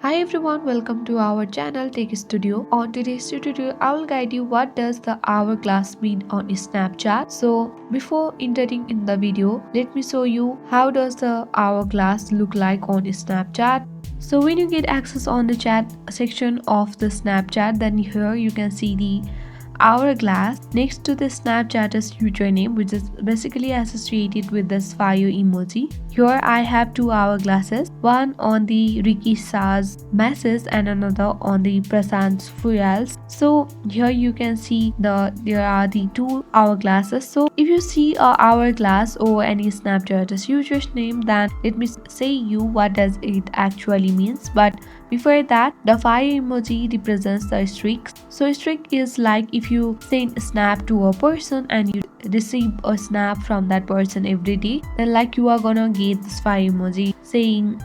Hi everyone, welcome to our channel Tech Studio. On today's tutorial, I will guide you what does the hourglass mean on Snapchat. So before entering in the video, let me show you how does the hourglass look like on Snapchat. So when you get access on the chat section of the Snapchat, then here you can see the hourglass next to the Snapchatter's username, which is basically associated with this fire emoji. Here I have two hourglasses, one on the Ricky Sa's message and another on the Prasant's fuels. So here you can see there are the two hourglasses. So if you see a hourglass or any Snapchatter's user's name, then let me say you what does it actually means. But before that, the fire emoji represents the streak. So streak is like if you send a snap to a person and you receive a snap from that person every day, then like you are gonna get this fire emoji saying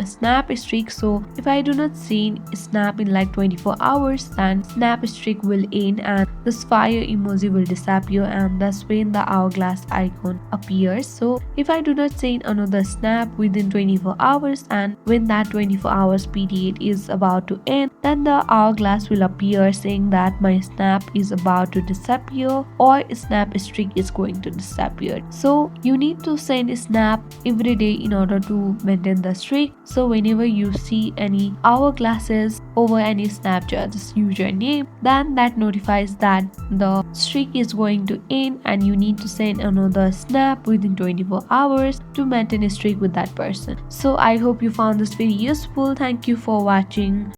a snap streak. So if I do not send a snap in like 24 hours, then snap streak will end and this fire emoji will disappear, and that's when the hourglass icon appears. So if I do not send another snap within 24 hours, and when that 24 hours period is about to end, then the hourglass will appear saying that my snap is about to disappear or snap streak is going to disappear. So you need to send a snap every day in order to maintain the streak. So whenever you see any hourglasses over any Snapchat's username, then that notifies that the streak is going to end and you need to send another snap within 24 hours to maintain a streak with that person. So I hope you found this very useful. Thank you for watching.